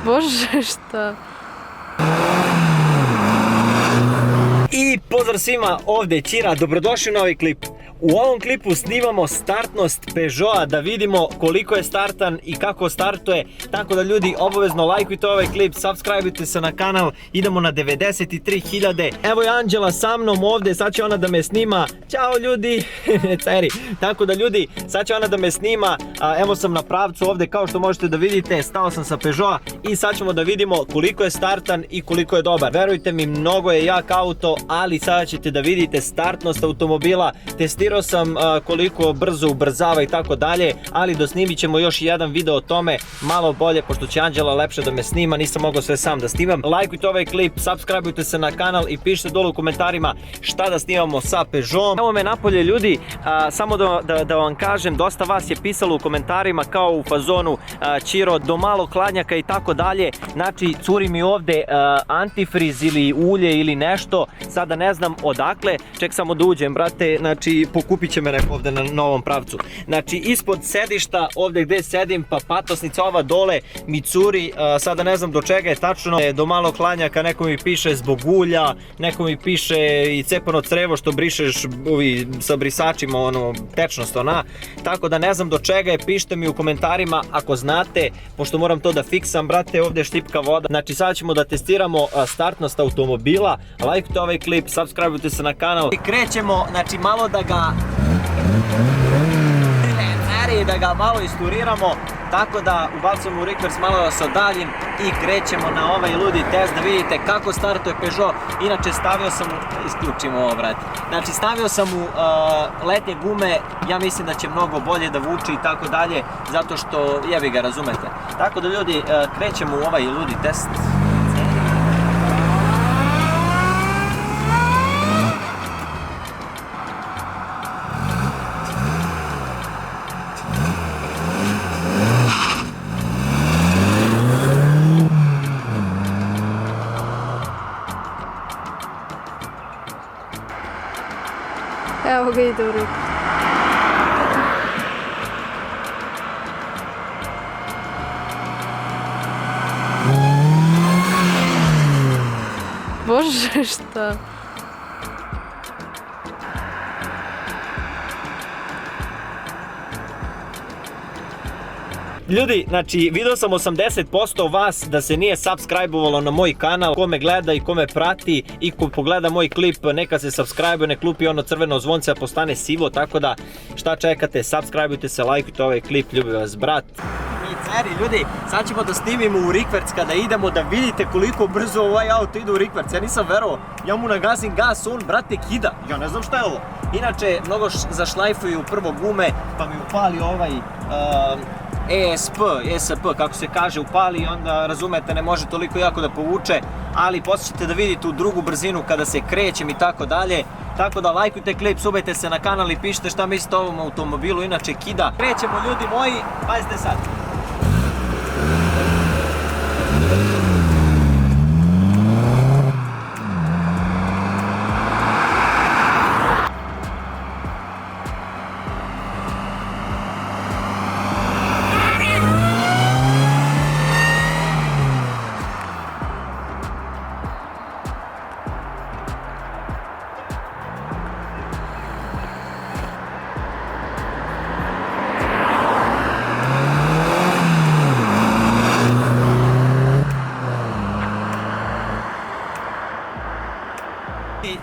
Bože, šta? I pozdrav svima, ovdje je Ćira, dobrodošli u novi klip. U ovom klipu snimamo startnost Peugeota da vidimo koliko je startan i kako startuje. Tako da ljudi, obavezno lajkujte ovaj klip, subscribeujte se na kanal, idemo na 93.000. Evo je Anđela sa mnom ovdje, sad će ona da me snima. Ćao ljudi, ceri. Tako da ljudi, sad će ona da me snima. Evo sam na pravcu ovdje, kao što možete da vidite, stao sam sa Peugeota i sad ćemo da vidimo koliko je startan i koliko je dobar. Verujte mi, mnogo je jak auto, ali sada ćete da vidite startnost automobila. Testirao sam koliko brzo ubrzava i tako dalje, ali dosnimit ćemo još jedan video o tome malo bolje, pošto će Anđela lepše da me snima, nisam mogao sve sam da snimam. Lajkujte ovaj klip, subscribeujte se na kanal i pišite dole u komentarima šta da snimamo sa Peugeotom. Evo me napolje ljudi, samo da vam kažem, dosta vas je pisalo u komentarima kao u fazonu Ćiro, do malo hladnjaka i tako dalje. Znači curi mi ovdje antifriz ili ulje ili nešto, sada ne znam odakle, ček samo da uđem brate, znači pokupit će me neko ovdje na novom pravcu. Znači ispod sedišta, ovdje gdje sedim, pa patosnica ova dole mi curi, sada ne znam do čega je tačno, do malo hladnjaka, neko mi piše zbog ulja, neko mi piše i cepano crevo što brišeš sa brisačima, ono, tečnost ona, tako da ne znam do čega je, pišite mi u komentarima ako znate, pošto moram to da fiksam brate, ovdje je štipka voda. Znači sada ćemo da testiramo startnost automobila, lajkujte ovaj klip, subscribeujte se na kanal i krećemo, znači malo da ga malo isturiramo, tako da ubacujemo u reverse, malo da se odaljim i krećemo na ovaj ludi test da vidite kako startuje Peugeot. Inače stavio sam isključimo ovo brate, znači stavio sam mu letnje gume, ja mislim da će mnogo bolje da vuči i tako dalje, zato što jebi ga, razumete. Tako da ljudi, krećemo u ovaj ludi test. Evo ga ide u ruku. Bože, šta? Ljudi, znači vidio sam 80% vas da se nije subscribe-ovalo na moj kanal. Ko me gleda i ko me prati i ko pogleda moj klip, neka se subscribe-uje, nek lupi ono crveno zvonce a postane sivo, tako da šta čekate, subscribe-ujte se, lajkujte ovaj klip, ljubi vas brat. I ceri ljudi, sad ćemo da snimimo u rikverc kada idemo, da vidite koliko brzo ovaj auto ide u rikverc. Ja nisam verovao, ja mu nagazim gas, on brate kida, ja ne znam šta je ovo. Inače, mnogo zašlajfuju prvo gume, pa mi upali ovaj ESP, kako se kaže, upali i onda razumete ne može toliko jako da povuče, ali poslije ćete da vidite u drugu brzinu kada se krećem i tako dalje. Tako da lajkujte klip, subajte se na kanal i pišite šta mislite o ovom automobilu, inače kida. Krećemo ljudi moji, pazite sad.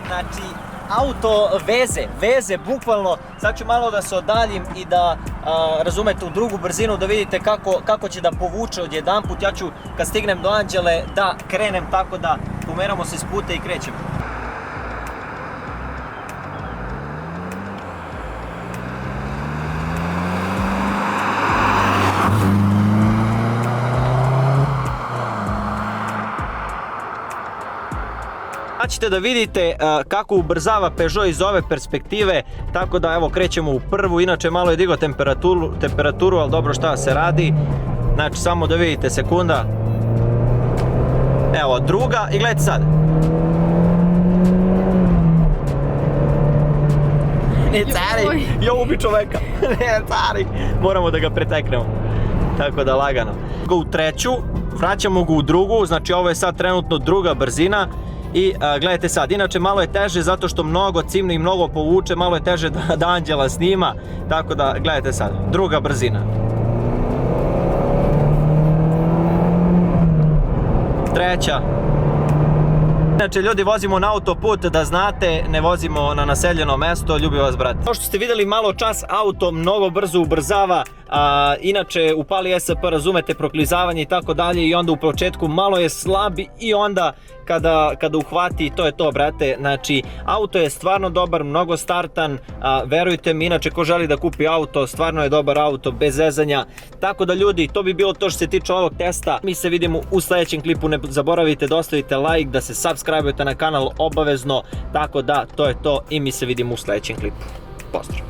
Znači, auto veze, bukvalno, sad ću malo da se odaljim i da razumete u drugu brzinu, da vidite kako će da povuče odjedanput. Ja ću kad stignem do Anđele da krenem, tako da pomeramo se s puta i krećemo. Sad ćete da vidite kako ubrzava Peugeot iz ove perspektive, tako da evo krećemo u prvu, inače malo je digao temperaturu, ali dobro šta se radi. Znači samo da vidite, sekunda. Evo druga i gledajte sad. Ne cari, jo ubi čoveka, ne cari, moramo da ga preteknemo, tako da lagano. U treću, vraćamo ga u drugu, znači ovo je sad trenutno druga brzina. I gledajte sad, inače malo je teže zato što mnogo cimne i mnogo povuče, malo je teže da Anđela snima, tako da gledajte sad, druga brzina. Treća. Inače ljudi, vozimo na autoput, da znate, ne vozimo na naseljeno mesto, ljubi vas brat. Kao što ste vidjeli, malo čas auto mnogo brzo ubrzava, inače u Pali ESP razumete proklizavanje i tako dalje i onda u početku malo je slab i onda kada uhvati, to je to brate. Znači auto je stvarno dobar, mnogo startan, verujte mi, inače ko želi da kupi auto, stvarno je dobar auto, bez zezanja. Tako da ljudi, to bi bilo to što se tiče ovog testa. Mi se vidimo u sljedećem klipu, ne zaboravite da ostavite like, da se subscribe-ujete na kanal obavezno. Tako da, to je to i mi se vidimo u sljedećem klipu. Pozdrav!